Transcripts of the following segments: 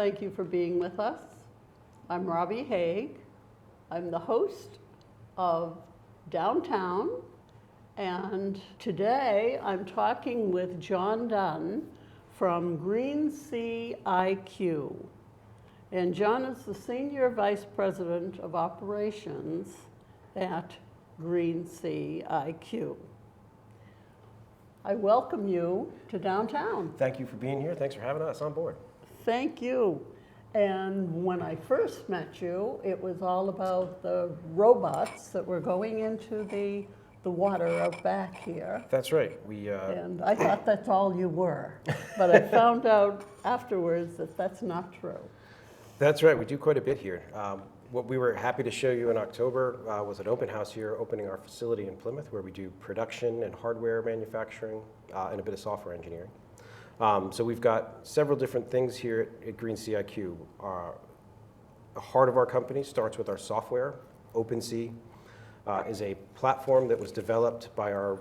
thank you for being with us. I'm Robbie Haigh. I'm the host of Downtown, and today I'm talking with John Dunn from Greensea IQ. And John is the Senior Vice President of Operations at Greensea IQ. I welcome you to Downtown. Thank you for being here. Thanks for having us on board. Thank you. And when I first met you, it was all about the robots that were going into the water out back here. That's right. And I thought that's all you were. But I found out afterwards that that's not true. That's right. We do quite a bit here. What we were happy to show you in October was an open house here, opening our facility in Plymouth, where we do production and hardware manufacturing and a bit of software engineering. So we've got several different things here at Greensea IQ. The heart of our company starts with our software. OpenSea is a platform that was developed by our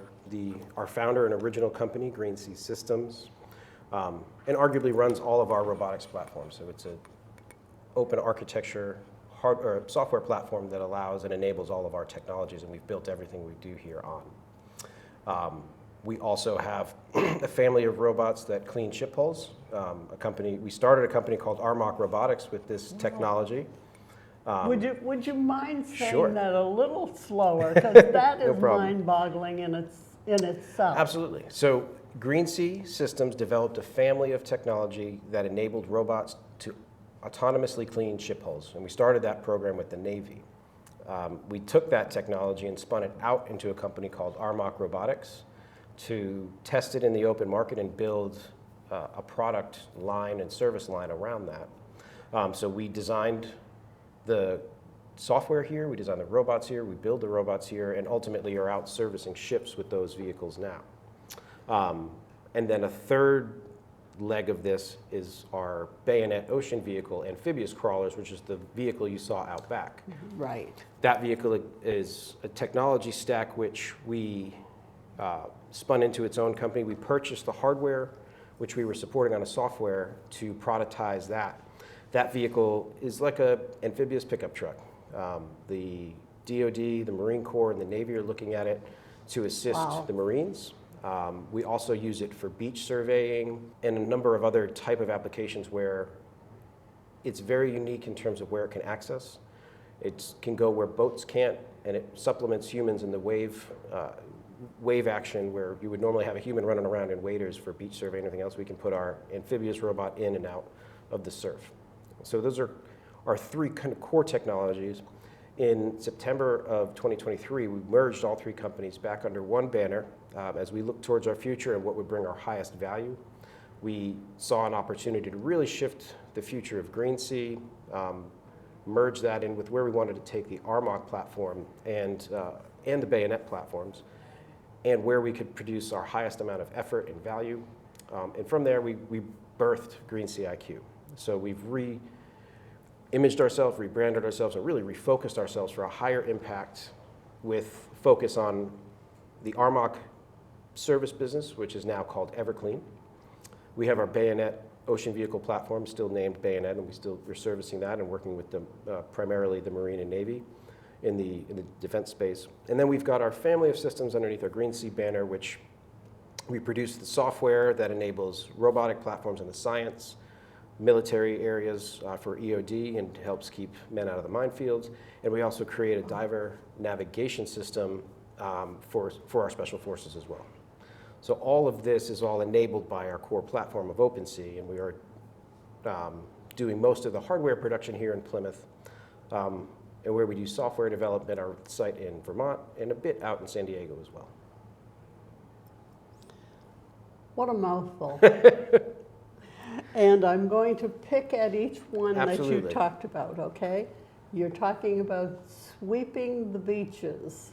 founder and original company, Greensea Systems, and arguably runs all of our robotics platforms. So it's an open architecture software platform that allows and enables all of our technologies, and we've built everything we do here on. We also have a family of robots that clean ship hulls. We started a company called Aquatic Robotics with this technology. Would you mind saying Sure. that a little slower? Because that is mind-boggling in itself. Absolutely. So Greensea Systems developed a family of technology that enabled robots to autonomously clean ship hulls, and we started that program with the Navy. We took that technology and spun it out into a company called Aquatic Robotics to test it in the open market and build a product line and service line around that. So we designed the software here, we designed the robots here, we build the robots here, and ultimately are out servicing ships with those vehicles now. And then a third leg of this is our bayonet ocean vehicle, amphibious crawlers, which is the vehicle you saw out back. Right. That vehicle is a technology stack which we spun into its own company. We purchased the hardware, which we were supporting on a software, to productize that. That vehicle is like an amphibious pickup truck. The DoD, the Marine Corps, and the Navy are looking at it to assist the Marines. We also use it for beach surveying and a number of other type of applications where it's very unique in terms of where it can access. It can go where boats can't, and it supplements humans in the wave action where you would normally have a human running around in waders for beach survey and everything else. We can put our amphibious robot in and out of the surf. So those are our three kind of core technologies. In September of 2023, we merged all three companies back under one banner. As we look towards our future and what would bring our highest value, we saw an opportunity to really shift the future of Greensea, merge that in with where we wanted to take the RMOC platform and the bayonet platforms, and where we could produce our highest amount of effort and value. And from there, we birthed Greensea IQ. So we've imaged ourselves, rebranded ourselves, and really refocused ourselves for a higher impact with focus on the RMOC service business, which is now called Everclean. We have our bayonet ocean vehicle platform, still named Bayonet, and we're servicing that and working with primarily the Marine and Navy in the defense space. And then we've got our family of systems underneath our Greensea banner, which we produce the software that enables robotic platforms in the science, military areas for EOD and helps keep men out of the minefields. And we also create a diver navigation system for our special forces as well. So all of this is all enabled by our core platform of OpenSea, and we are doing most of the hardware production here in Plymouth, and where we do software development, our site in Vermont, and a bit out in San Diego as well. What a mouthful. And I'm going to pick at each one that you talked about, okay? You're talking about sweeping the beaches.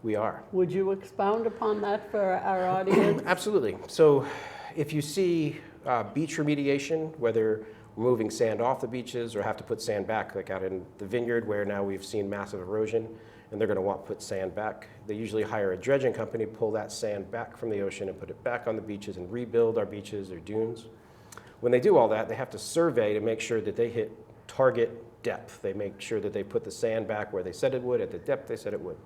We are. Would you expound upon that for our audience? Absolutely. So if you see beach remediation, whether moving sand off the beaches or have to put sand back, like out in the vineyard where now we've seen massive erosion and they're going to want to put sand back, they usually hire a dredging company, pull that sand back from the ocean and put it back on the beaches and rebuild our beaches or dunes. When they do all that, they have to survey to make sure that they hit target depth. They make sure that they put the sand back where they said it would, at the depth they said it would.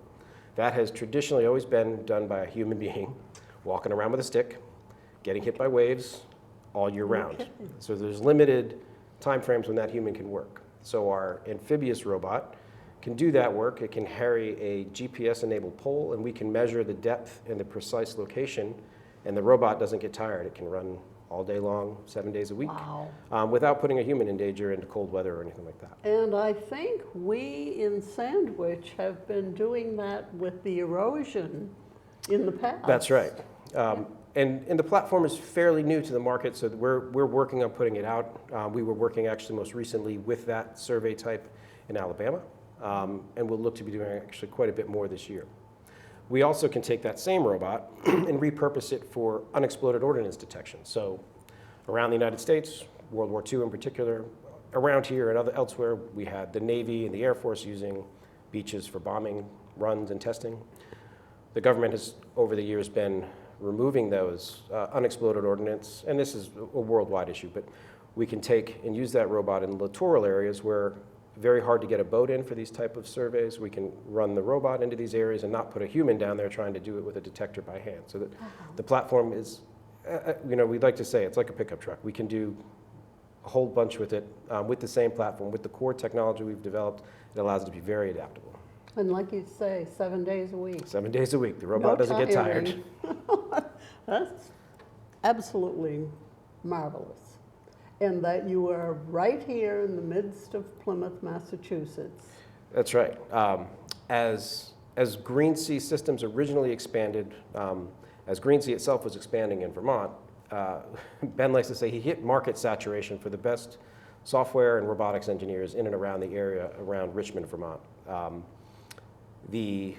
That has traditionally always been done by a human being, walking around with a stick, getting hit by waves all year round. Okay. So there's limited time frames when that human can work. So our amphibious robot can do that work. It can carry a GPS-enabled pole, and we can measure the depth and the precise location, and the robot doesn't get tired. It can run all day long, 7 days a week, Wow. without putting a human in danger into cold weather or anything like that. And I think we in Sandwich have been doing that with the erosion in the past. That's right. And the platform is fairly new to the market, so we're working on putting it out. We were working actually most recently with that survey type in Alabama, and we'll look to be doing actually quite a bit more this year. We also can take that same robot and repurpose it for unexploded ordnance detection. So around the United States, World War II in particular, around here and elsewhere, we had the Navy and the Air Force using beaches for bombing runs and testing. The government has, over the years, been removing those unexploded ordnance, and this is a worldwide issue, but we can take and use that robot in littoral areas where very hard to get a boat in for these type of surveys. We can run the robot into these areas and not put a human down there trying to do it with a detector by hand. So that the platform is, we'd like to say it's like a pickup truck. We can do a whole bunch with it, with the same platform, with the core technology we've developed. It allows it to be very adaptable. And like you say, 7 days a week. 7 days a week. The robot doesn't get tired. That's absolutely marvelous. And that you are right here in the midst of Plymouth, Massachusetts. That's right. As Greensea Systems originally expanded, as Greensea itself was expanding in Vermont, Ben likes to say he hit market saturation for the best software and robotics engineers in and around the area around Richmond, Vermont. The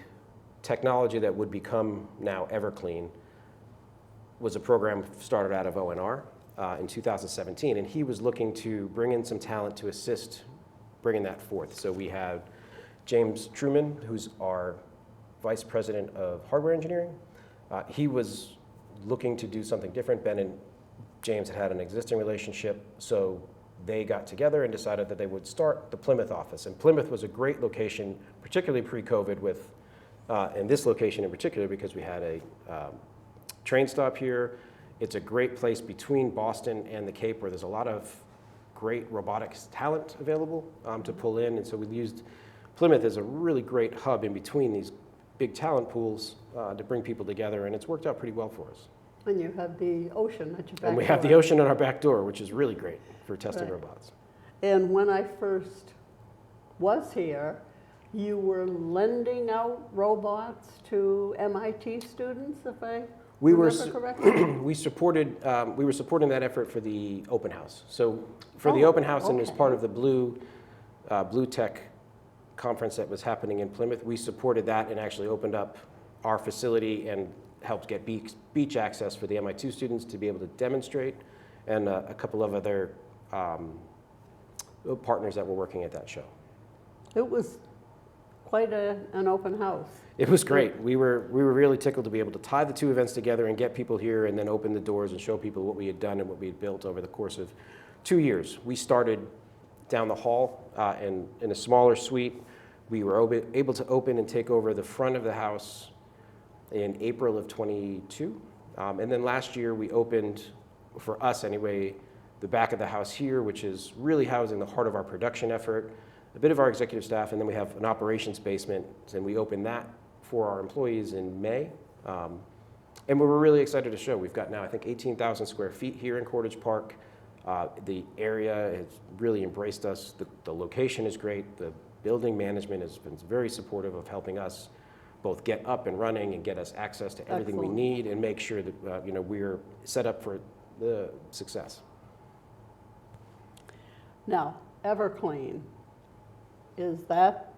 technology that would become now Everclean was a program started out of ONR in 2017, and he was looking to bring in some talent to assist bringing that forth. So we had James Truman, who's our Vice President of Hardware Engineering. He was looking to do something different. Ben and James had an existing relationship, so they got together and decided that they would start the Plymouth office. And Plymouth was a great location, particularly pre-COVID, with, and this location in particular, because we had a train stop here. It's a great place between Boston and the Cape where there's a lot of great robotics talent available to pull in. And so we used Plymouth as a really great hub in between these big talent pools to bring people together, and it's worked out pretty well for us. And you have the ocean at your back And we have the door. ocean on our back door, which is really great for testing Right. robots. And when I first was here, you were lending out robots to MIT students, if I remember correctly? We were supporting that effort for the open house. So for the open house, and as okay. part of the Blue Tech conference that was happening in Plymouth, we supported that and actually opened up our facility and helped get beach access for the MI2 students to be able to demonstrate, and a couple of other partners that were working at that show. It was quite an open house. It was great. We were really tickled to be able to tie the two events together and get people here and then open the doors and show people what we had done and what we had built over the course of 2 years. We started down the hall in a smaller suite. We were able to open and take over the front of the house in April of 22. And then last year we opened, for us anyway, the back of the house here, which is really housing the heart of our production effort, a bit of our executive staff, and then we have an operations basement, and we opened that for our employees in May. And we were really excited to show. We've got now, I think, 18,000 square feet here in Cordage Park. The area has really embraced us. The location is great. The building management has been very supportive of helping us both get up and running and get us access to everything we Excellent. need and make sure that we're set up for the success. Now, Everclean, is that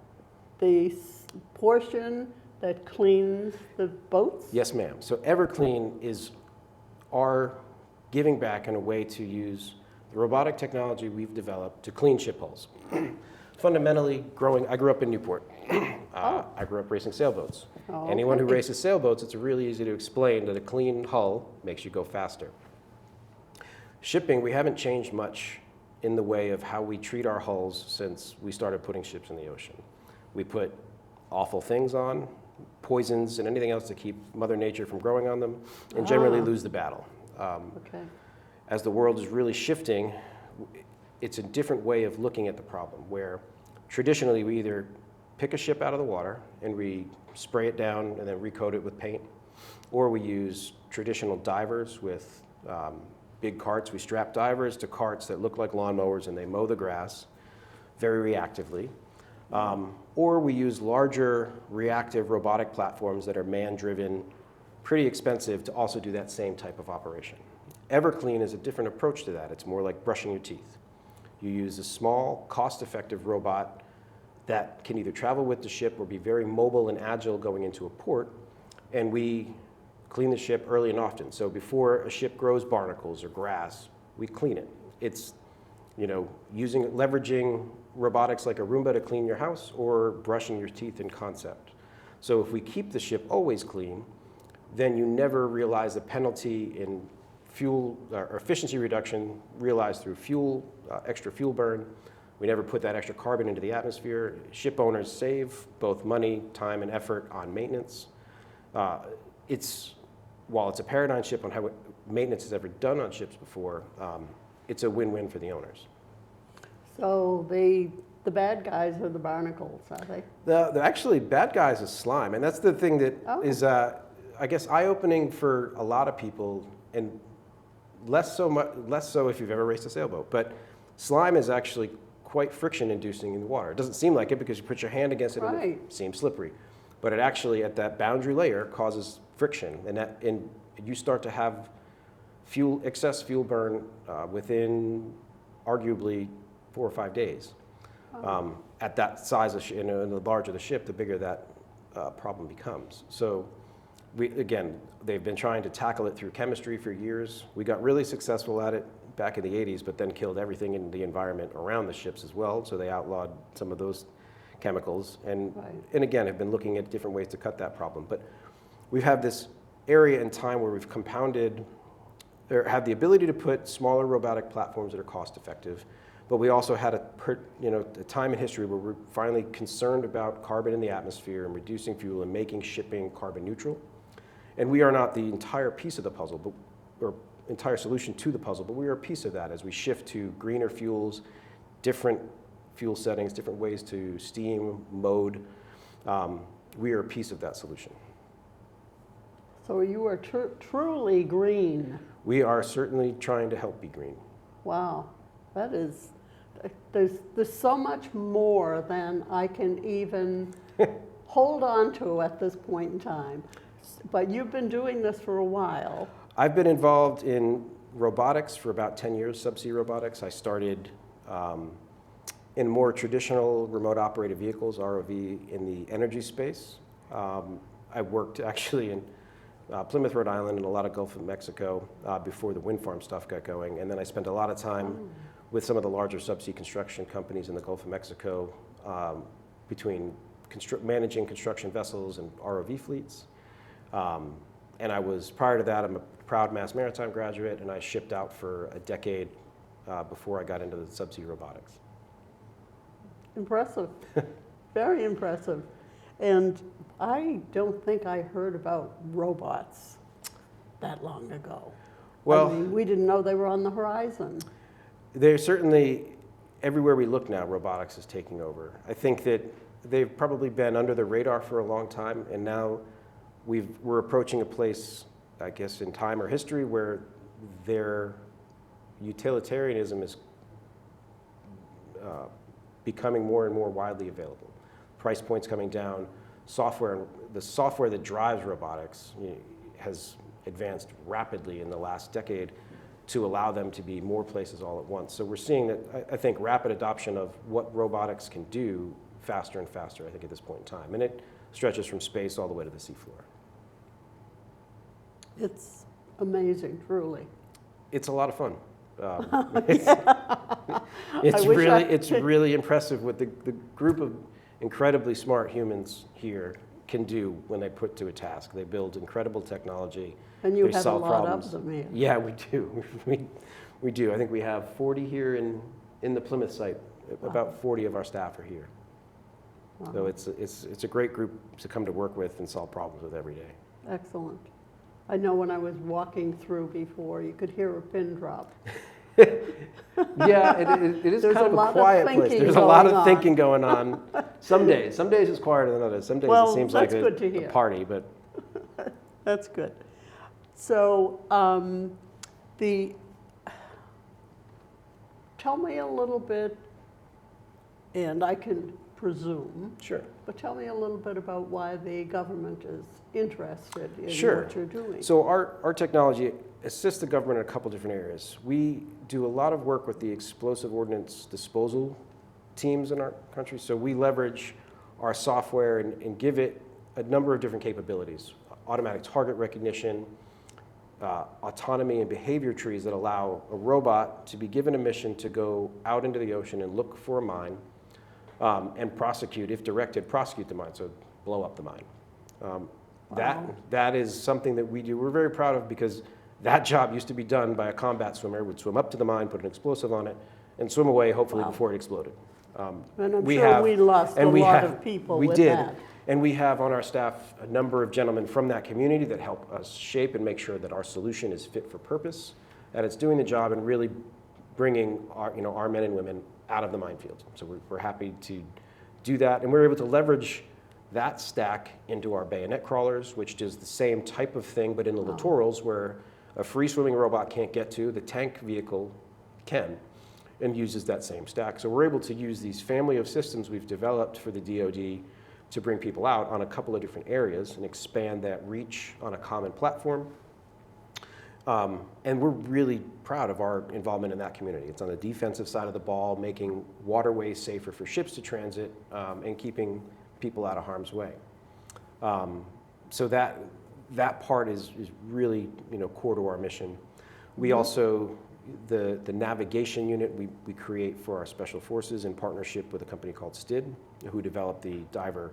the portion that cleans the boats? Yes, ma'am. So Everclean is our giving back in a way to use the robotic technology we've developed to clean ship hulls. Fundamentally, I grew up in Newport. I grew up racing sailboats. Oh, Anyone who okay. races sailboats, it's really easy to explain that a clean hull makes you go faster. shipping, we haven't changed much in the way of how we treat our hulls since we started putting ships in the ocean. We put awful things on, poisons and anything else to keep Mother Nature from growing on them, and generally lose the battle. Okay. As the world is really shifting, it's a different way of looking at the problem, where traditionally we either pick a ship out of the water and we spray it down and then recoat it with paint, or we use traditional divers with big carts. We strap divers to carts that look like lawnmowers and they mow the grass very reactively. Or we use larger reactive robotic platforms that are man-driven, pretty expensive to also do that same type of operation. Everclean is a different approach to that. It's more like brushing your teeth. You use a small, cost-effective robot that can either travel with the ship or be very mobile and agile going into a port, and we clean the ship early and often. So before a ship grows barnacles or grass, we clean it. It's, leveraging robotics like a Roomba to clean your house or brushing your teeth in concept. So if we keep the ship always clean, then you never realize the penalty in fuel or efficiency reduction realized through extra fuel burn. We never put that extra carbon into the atmosphere. Ship owners save both money, time, and effort on maintenance. While it's a paradigm shift on how maintenance is ever done on ships before, it's a win-win for the owners. So the bad guys are the barnacles, are they? The actually bad guys is slime, and that's the thing that is, I guess, eye-opening for a lot of people, and less so if you've ever raced a sailboat. But slime is actually quite friction-inducing in the water. It doesn't seem like it because you put your hand against it and it seems slippery, but it actually at that boundary layer causes friction, and you start to have excess fuel burn within arguably 4 or 5 days. At that size of and the larger the ship, the bigger that problem becomes. So they've been trying to tackle it through chemistry for years. We got really successful at it back in the 80s, but then killed everything in the environment around the ships as well. So they outlawed some of those chemicals, and again have been looking at different ways to cut that problem. But we have this area in time where we've compounded, or have the ability to put smaller robotic platforms that are cost effective, but we also had a time in history where we're finally concerned about carbon in the atmosphere and reducing fuel and making shipping carbon neutral. And we are not the entire piece of the puzzle, or entire solution to the puzzle, but we are a piece of that as we shift to greener fuels, different fuel settings, different ways to steam, mode. We are a piece of that solution. So you are truly green. We are certainly trying to help be green. Wow, that is, there's so much more than I can even hold on to at this point in time. But you've been doing this for a while. I've been involved in robotics for about 10 years, subsea robotics. I started in more traditional remote operated vehicles, ROV, in the energy space. I worked actually in Plymouth, Rhode Island, and a lot of Gulf of Mexico before the wind farm stuff got going. And then I spent a lot of time with some of the larger subsea construction companies in the Gulf of Mexico between managing construction vessels and ROV fleets. And I was, prior to that, I'm a proud Mass Maritime graduate, and I shipped out for a decade before I got into the subsea robotics. Impressive, very impressive. And I don't think I heard about robots that long ago. Well, I mean, we didn't know they were on the horizon. They're certainly, everywhere we look now, robotics is taking over. I think that they've probably been under the radar for a long time, and now we're approaching a place, I guess, in time or history where their utilitarianism is becoming more and more widely available. Price points coming down. The software that drives robotics has advanced rapidly in the last decade to allow them to be more places all at once. So we're seeing that, I think, rapid adoption of what robotics can do faster and faster, I think, at this point in time. And it stretches from space all the way to the seafloor. It's amazing, truly. It's a lot of fun. It's really impressive what the group of incredibly smart humans here can do when they put to a task. They build incredible technology. And you have a solve lot problems. of them here. Yeah, we do. We do. I think we have 40 here in the Plymouth site. Wow. About 40 of our staff are here. Wow. So it's a great group to come to work with and solve problems with every day. Excellent. I know when I was walking through before, you could hear a pin drop. Yeah, it is There's kind a of lot a of quiet place. thinking There's a lot going of on. thinking going on. Some days it's quieter than others. Some days Well, it seems like that's good to a hear. party, but That's good. So, tell me a little bit, and I can presume, sure. but tell me a little bit about why the government is interested in Sure. what you're doing. So our technology assists the government in a couple different areas. We do a lot of work with the explosive ordnance disposal teams in our country. So we leverage our software and give it a number of different capabilities. Automatic target recognition, autonomy and behavior trees that allow a robot to be given a mission to go out into the ocean and look for a mine and prosecute, if directed, prosecute the mine, so blow up the mine. That is something that we do. We're very proud of because that job used to be done by a combat swimmer, would swim up to the mine, put an explosive on it, and swim away, hopefully Wow. before it exploded. And I'm sure we lost a lot of people we with did, that. and we have on our staff a number of gentlemen from that community that help us shape and make sure that our solution is fit for purpose, that it's doing the job and really bringing our men and women out of the minefield. So we're happy to do that, and we're able to leverage that stack into our bayonet crawlers, which does the same type of thing, but in the littorals where a free-swimming robot can't get to, the tank vehicle can, and uses that same stack. So we're able to use these family of systems we've developed for the DoD to bring people out on a couple of different areas and expand that reach on a common platform. And we're really proud of our involvement in that community. It's on the defensive side of the ball, making waterways safer for ships to transit and keeping people out of harm's way. So that part is really core to our mission. We also, the navigation unit we create for our special forces in partnership with a company called STID, who developed the diver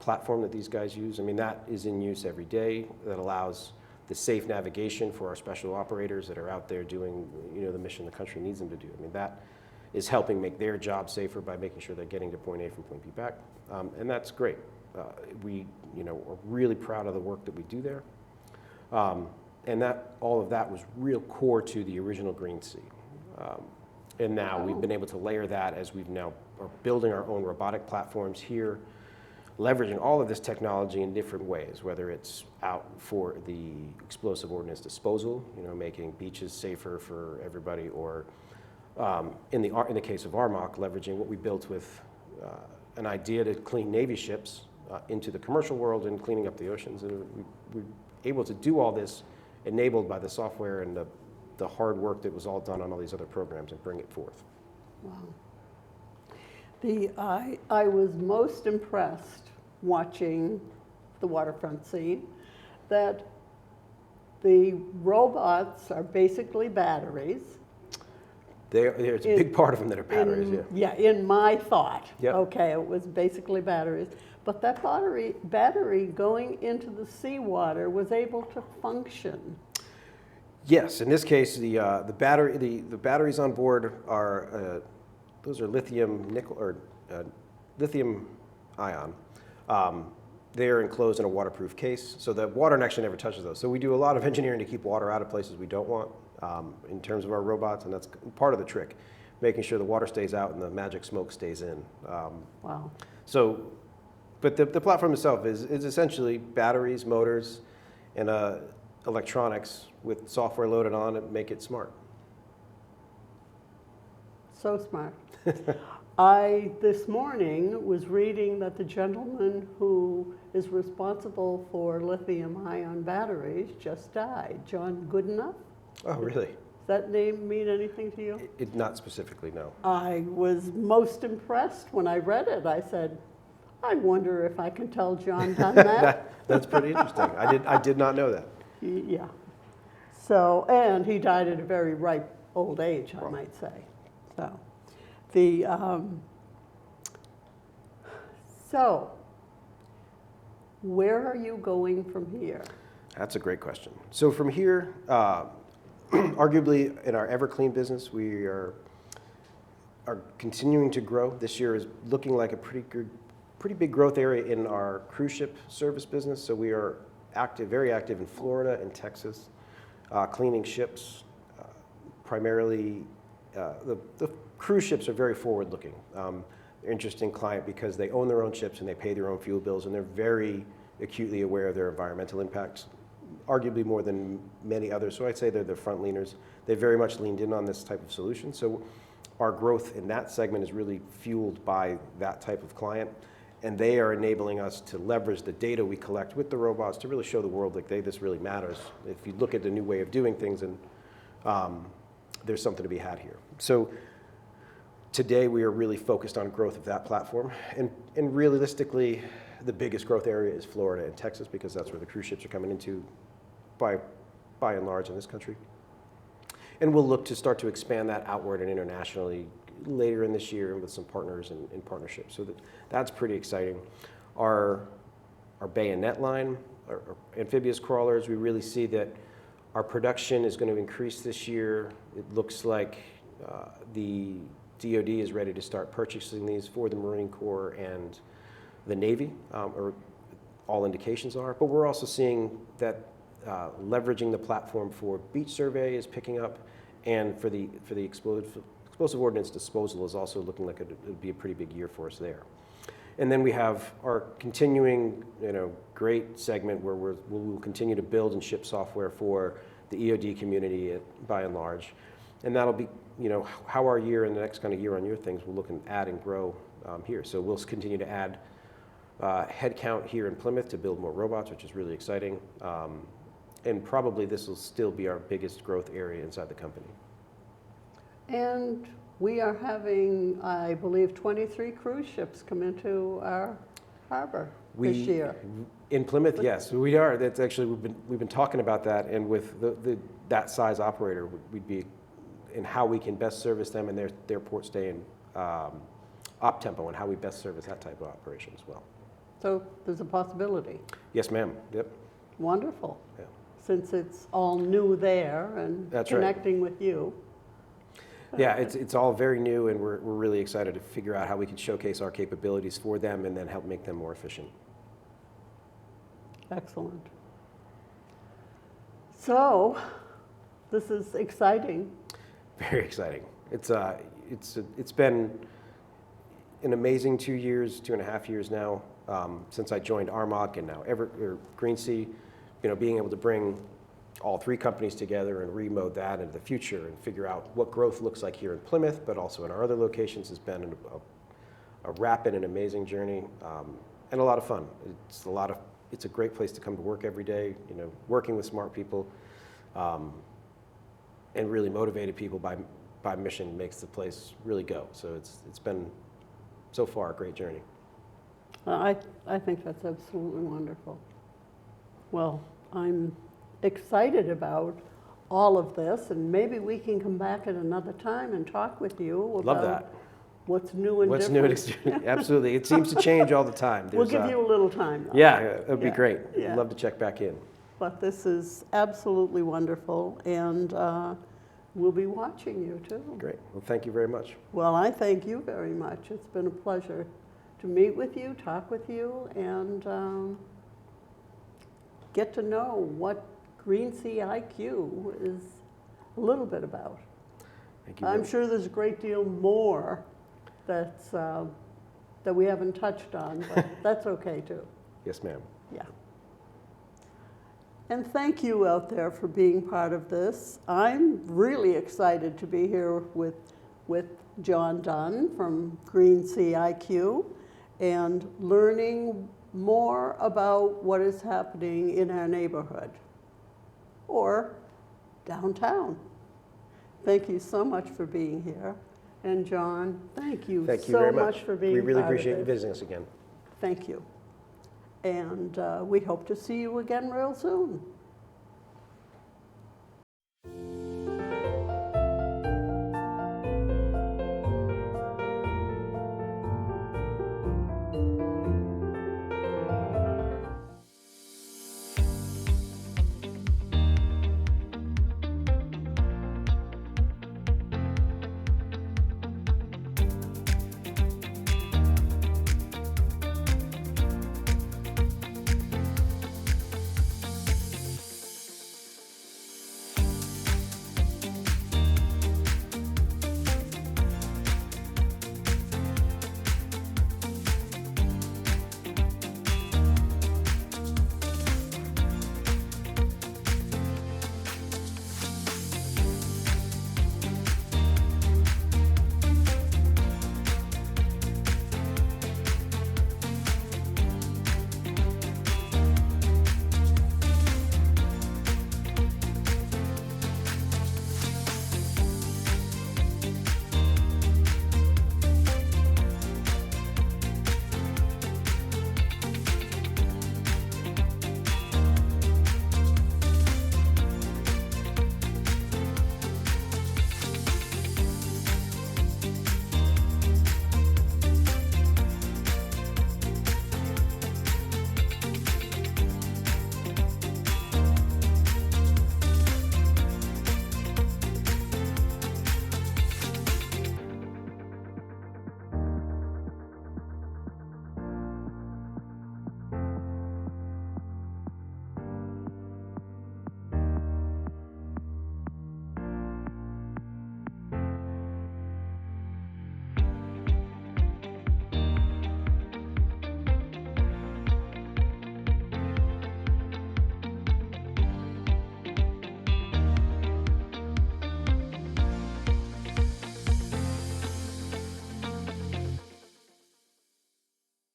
platform that these guys use. I mean, that is in use every day. That allows the safe navigation for our special operators that are out there doing the mission the country needs them to do. I mean, that is helping make their job safer by making sure they're getting to point A from point B back. And that's great. We are really proud of the work that we do there. And all of that was real core to the original Greensea. And now we've been able to layer that as we've now are building our own robotic platforms here, leveraging all of this technology in different ways, whether it's out for the explosive ordnance disposal, making beaches safer for everybody, or in the case of RMOC, leveraging what we built with an idea to clean Navy ships into the commercial world and cleaning up the oceans. And we're able to do all this enabled by the software and the hard work that was all done on all these other programs and bring it forth. Wow. I was most impressed watching the waterfront scene that the robots are basically batteries. There's a big part of them that are batteries, Yeah, in my thought. Yep. Okay, it was basically batteries. But that battery going into the seawater was able to function. Yes, in this case, the batteries on board are those are lithium nickel or lithium ion. They are enclosed in a waterproof case, so the water actually never touches those. So we do a lot of engineering to keep water out of places we don't want in terms of our robots, and that's part of the trick, making sure the water stays out and the magic smoke stays in. Wow. So, but the platform itself is essentially batteries, motors, and electronics with software loaded on to make it smart. So smart. I, this morning, was reading that the gentleman who is responsible for lithium-ion batteries just died, John Goodenough. Oh, really? Does that name mean anything to you? Not specifically, no. I was most impressed when I read it. I said, I wonder if I can tell John Dunn that. That's pretty interesting. I did not know that. Yeah. So, and he died at a very ripe old age, I might say. So, so where are you going from here? That's a great question. So from here, Arguably, in our Everclean business, we are continuing to grow. This year is looking like a pretty big growth area in our cruise ship service business. So we are very active in Florida and Texas, cleaning ships. Primarily, the cruise ships are very forward-looking. They're an interesting client because they own their own ships and they pay their own fuel bills, and they're very acutely aware of their environmental impacts, arguably more than many others. So I'd say they're the front leaners. They very much leaned in on this type of solution. So our growth in that segment is really fueled by that type of client. And they are enabling us to leverage the data we collect with the robots to really show the world like, this really matters. If you look at the new way of doing things, and there's something to be had here. So today we are really focused on growth of that platform. And realistically, the biggest growth area is Florida and Texas because that's where the cruise ships are coming into by and large in this country. And we'll look to start to expand that outward and internationally later in this year with some partners and partnerships. So that's pretty exciting. Our bayonet line, our amphibious crawlers, we really see that our production is going to increase this year. It looks like the DoD is ready to start purchasing these for the Marine Corps and the Navy, or all indications are. But we're also seeing that leveraging the platform for beach survey is picking up, and for the explosive ordnance disposal is also looking like it'd be a pretty big year for us there. And then we have our continuing, great segment where we'll continue to build and ship software for the EOD community by and large. And that'll be, how our year and the next kind of year-on-year things will look and add and grow here. So we'll continue to add headcount here in Plymouth to build more robots, which is really exciting. And probably this will still be our biggest growth area inside the company. And we are having, I believe, 23 cruise ships come into our harbor this year. In Plymouth, yes, we are. That's actually, we've been talking about that, and with that size operator, we'd be in how we can best service them and their port stay and op tempo, and how we best service that type of operation as well. So there's a possibility. Yes, ma'am. Yep. Wonderful. Yeah. Since it's all new there and That's connecting with you. Yeah, it's all very new, and we're really excited to figure out how we can showcase our capabilities for them and then help make them more efficient. Excellent. So, this is exciting. Very exciting. It's been an amazing 2.5 years now since I joined Armagh and now Greensea. Being able to bring all three companies together and remode that into the future and figure out what growth looks like here in Plymouth, but also in our other locations, has been a rapid and amazing journey, and a lot of fun. It's a great place to come to work every day. Working with smart people and really motivated people by mission makes the place really go. So it's been so far a great journey. I think that's absolutely wonderful. Well, I'm excited about all of this, and maybe we can come back at another time and talk with you about what's new and different. Absolutely. It seems to change all the time. We'll give you a little time, though. Yeah, it would be great. Yeah. I'd love to check back in. But this is absolutely wonderful, and we'll be watching you, too. Great. Well, thank you very much. Well, I thank you very much. It's been a pleasure to meet with you, talk with you, and get to know what Greensea IQ is a little bit about. Thank you. I'm sure there's a great deal more that we haven't touched on, but that's okay too. Yes, ma'am. Yeah. And thank you out there for being part of this. I'm really excited to be here with John Dunn from Greensea IQ and learning more about what is happening in our neighborhood or downtown. Thank you so much for being here. And John, thank you so much for being here. We really appreciate you visiting us again. Thank you. And we hope to see you again real soon.